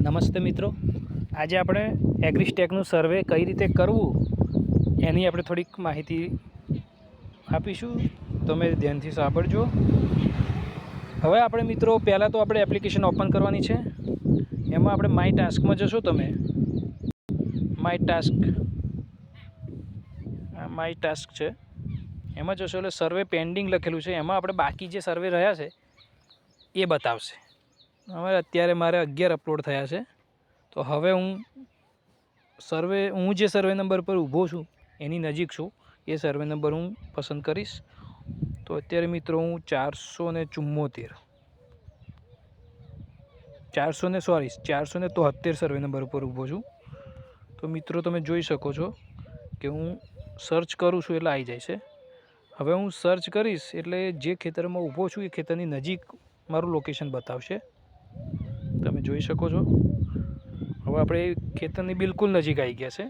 નમસ્તે મિત્રો, આજે આપણે એગ્રીસ્ટેકનું સર્વે કઈ રીતે કરવું એની આપણે થોડીક માહિતી આપીશું. તમે ધ્યાનથી સાંભળજો. હવે આપણે મિત્રો પહેલાં તો આપણે એપ્લિકેશન ઓપન કરવાની છે. એમાં આપણે માય ટાસ્કમાં જશો. તમે માય ટાસ્ક છે એમાં જશો એટલે સર્વે પેન્ડિંગ લખેલું છે. એમાં આપણે બાકી જે સર્વે રહ્યા છે એ બતાવશે. હવે અત્યારે મારે 11 અપલોડ થયા છે. તો હવે હું જે સર્વે નંબર પર ઊભો છું એની નજીક છું. એ સર્વે નંબર હું પસંદ કરીશ. તો અત્યારે મિત્રો હું 473 સર્વે નંબર ઉપર ઊભો છું. તો મિત્રો તમે જોઈ શકો છો કે હું સર્ચ કરું છું એટલે આવી જાય છે. હવે હું સર્ચ કરીશ એટલે જે ખેતરમાં ઊભો છું એ ખેતરની નજીક મારું લોકેશન બતાવશે. તમે જોઈ શકો છો. હવે આપણે ખેતરની બિલકુલ નજીક આવી ગયા છે,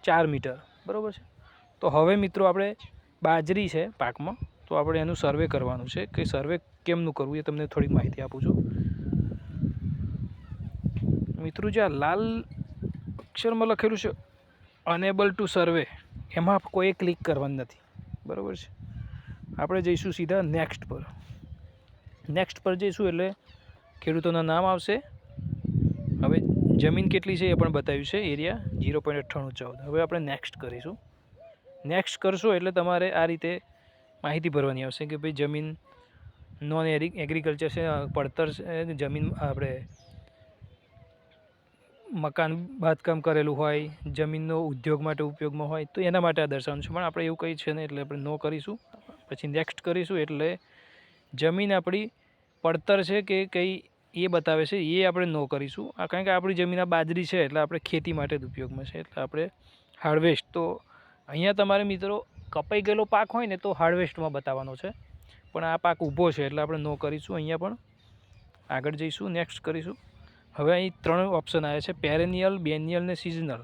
4 મીટર, બરાબર છે. તો હવે મિત્રો આપણે બાજરી છે પાકમાં, તો આપણે એનું સર્વે કરવાનું છે. કે સર્વે કેમનું કરવું એ તમને થોડીક માહિતી આપું છું. મિત્રો જે આ લાલ અક્ષરમાં લખેલું છે અનેબલ ટુ સર્વે, એમાં કોઈ ક્લિક કરવાનું નથી, બરાબર છે. આપણે જઈશું સીધા નેક્સ્ટ પર જઈશું એટલે ખેડૂતોના નામ આવશે. હવે જમીન કેટલી છે એ પણ બતાવ્યું છે, એરિયા 0.9814. હવે આપણે નેક્સ્ટ કરીશું. નેક્સ્ટ કરશો એટલે તમારે આ રીતે માહિતી ભરવાની આવશે કે ભાઈ જમીન નોન એગ્રીકલ્ચર છે, પડતર છે, જમીન આપણે મકાન બાંધકામ કરેલું હોય, જમીનનો ઉદ્યોગ માટે ઉપયોગમાં હોય તો એના માટે આ દર્શાવવાનું છે. પણ આપણે એવું કંઈ છે ને એટલે આપણે નો કરીશું. પછી નેક્સ્ટ કરીશું એટલે જમીન આપણી પડતર છે કે કંઈ એ બતાવે છે, એ આપણે નો કરીશું. કારણ કે આપણી જમીન આ બાજરી છે એટલે આપણે ખેતી માટે જ ઉપયોગમાં છે. એટલે આપણે હાર્વેસ્ટ, તો અહીંયા તમારે મિત્રો કપાઈ ગયેલો પાક હોય ને તો હાર્વેસ્ટમાં બતાવવાનો છે. પણ આ પાક ઊભો છે એટલે આપણે નો કરીશું. અહીંયા પણ આગળ જઈશું, નેક્સ્ટ કરીશું. હવે અહીં 3 ઓપ્શન આવ્યા છે, પેરેનિયલ, બેનિયલ ને સિઝનલ.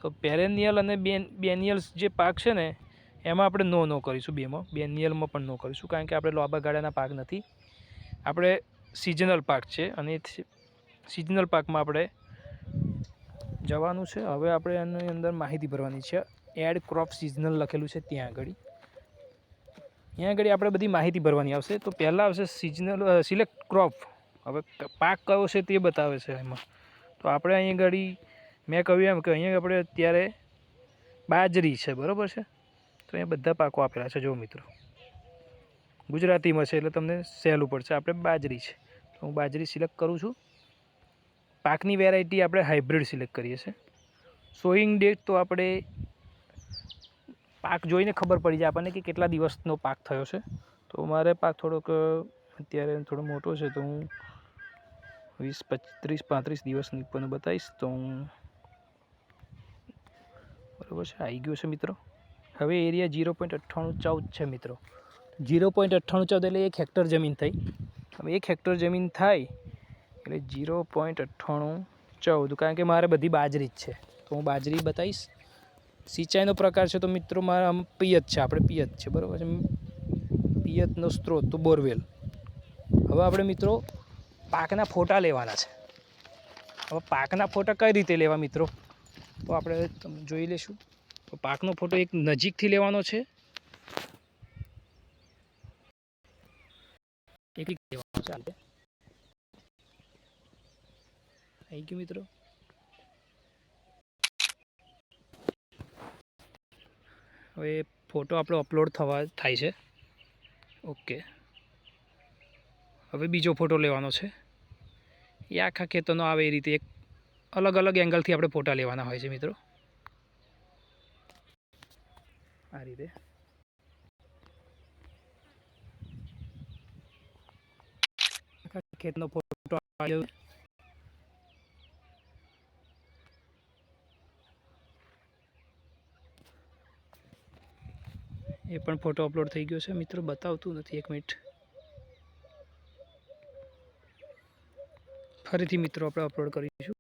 તો પેરેનિયલ અને બેનિયલ્સ જે પાક છે ને એમાં આપણે નો કરીશું. બેનિયલમાં પણ નો કરીશું, કારણ કે આપણે લાંબા ગાળાના પાક નથી, આપણે સિઝનલ પાક છે. અને સિઝનલ પાકમાં આપણે જવાનું છે. હવે આપણે એની અંદર માહિતી ભરવાની છે. એડ ક્રોપ સિઝનલ લખેલું છે ત્યાં આગળ આપણે બધી માહિતી ભરવાની આવશે. તો પહેલાં આવશે સિલેક્ટ ક્રોપ. હવે પાક કયો છે તે બતાવે છે એમાં. તો આપણે અહીં આગળ મેં કહ્યું એમ કે અહીંયા આપણે અત્યારે બાજરી છે, બરાબર છે. તો અહીંયા બધા પાકો આપેલા છે. જો મિત્રો ગુજરાતીમાં છે એટલે તમને સહેલું પડશે. આપણે બાજરી છે તો હું બાજરી સિલેક્ટ કરું છું. પાકની વેરાયટી આપણે હાઇબ્રિડ સિલેક્ટ કરીએ છીએ. સોઈંગ ડેટ તો આપણે પાક જોઈને ખબર પડી જાય આપણને કે કેટલા દિવસનો પાક થયો છે. તો મારે પાક થોડોક અત્યારે થોડો મોટો છે તો હું 20-35 દિવસની પણ બતાવીશ. તો હું બરાબર છે, આવી ગયો છે મિત્રો. હવે એરિયા 0.9814 છે મિત્રો. 0.9814 એટલે 1 હેક્ટર જમીન થઈ. હવે 1 હેક્ટર જમીન થાય એટલે 0.9814, કારણ કે મારે બધી બાજરી જ છે તો હું બાજરી બતાવીશ. સિંચાઈનો પ્રકાર છે તો મિત્રો મારા પિયત છે, આપણે પિયત છે, બરાબર છે. પિયતનો સ્ત્રોત તો બોરવેલ. હવે આપણે મિત્રો પાકના ફોટા લેવાના છે. હવે પાકના ફોટા કઈ રીતે લેવા મિત્રો, તો આપણે જોઈ લઈશું. તો પાકનો ફોટો એક નજીકથી લેવાનો છે, ચાલે. થેન્ક યુ મિત્રો. હવે ફોટો આપણો અપલોડ થાય છે. ઓકે. હવે બીજો ફોટો લેવાનો છે. એ આખા ખેતરનો આવે એ રીતે એક અલગ અલગ એંગલથી આપણે ફોટા લેવાના હોય છે મિત્રો. આ રીતે આખા ખેતનો ફોટો આવ્યો. એ પણ ફોટો અપલોડ થઈ ગયો છે મિત્રો. બતાવતું નથી, 1 મિનિટ. ફરીથી મિત્રો આપણે અપલોડ કરીશું.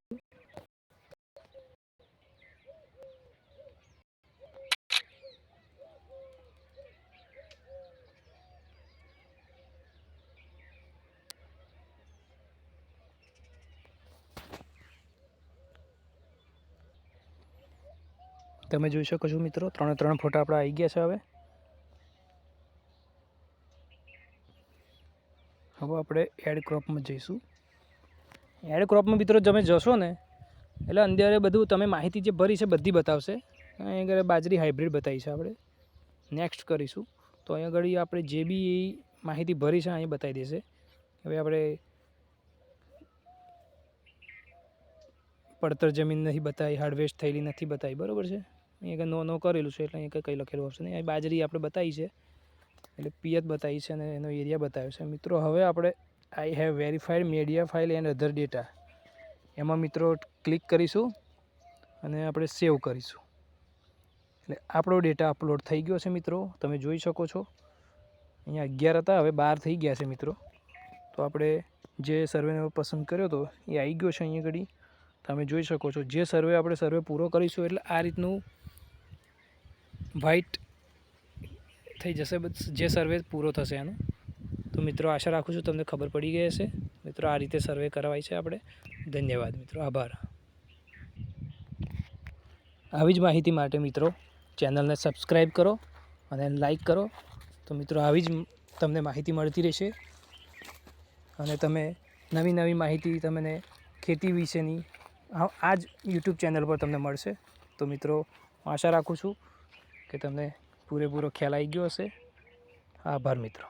તમે જોઈ શકો છો મિત્રો, 3 ફોટા આપણા આવી ગયા છે. હવે આપણે એડ ક્રોપમાં જઈશું. એડ ક્રોપમાં મિત્રો તમે જશો ને એટલે અંદર બધું તમે માહિતી જે ભરી છે બધી બતાવશે. અહીં આગળ બાજરી હાઇબ્રિડ બતાવી છે આપણે. નેક્સ્ટ કરીશું તો અહીં આગળ આપણે જે બી માહિતી ભરી છે અહીં બતાવી દેશે. હવે આપણે પડતર જમીન નથી બતાવી, હાર્વેસ્ટ થયેલી નથી બતાવી, બરાબર છે. અહીં આગળ નો કરેલું છે એટલે અહીં કંઈ લખેલું ઓપ્શન નહીં. અહીં બાજરી આપણે બતાવી છે એટલે પિયત બતાવી છે અને એનો એરિયા બતાવ્યો છે. મિત્રો હવે આપણે I have verified media file and other data એમાં મિત્રો ક્લિક કરીશું અને આપણે સેવ કરીશું. એટલે આપણો ડેટા અપલોડ થઈ ગયો છે મિત્રો, તમે જોઈ શકો છો. અહીંયા 11 હતા, હવે 12 થઈ ગયા છે મિત્રો. તો આપણે જે સર્વેને પસંદ કર્યો હતો એ આવી ગયો છે. અહીંયા ઘડી તમે જોઈ શકો છો. જે આપણે સર્વે પૂરો કરીશું એટલે આ રીતનું વ્હાઇટ થઈ જશે જે સર્વે પૂરો થશે એનો. તો મિત્રો આશા રાખું છું તમને ખબર પડી ગઈ હશે. મિત્રો આ રીતે સર્વે કરવાય છે આપણે. ધન્યવાદ મિત્રો, આભાર. આવી જ માહિતી માટે મિત્રો ચેનલને સબસ્ક્રાઈબ કરો અને લાઈક કરો. તો મિત્રો આવી જ તમને માહિતી મળતી રહેશે અને તમે નવી માહિતી તમને ખેતી વિશેની આ જ યુટ્યુબ ચેનલ પર તમને મળશે. તો મિત્રો આશા રાખું છું કે તમને પૂરેપૂરો ખ્યાલ આવી ગયો હશે. આભાર મિત્રો.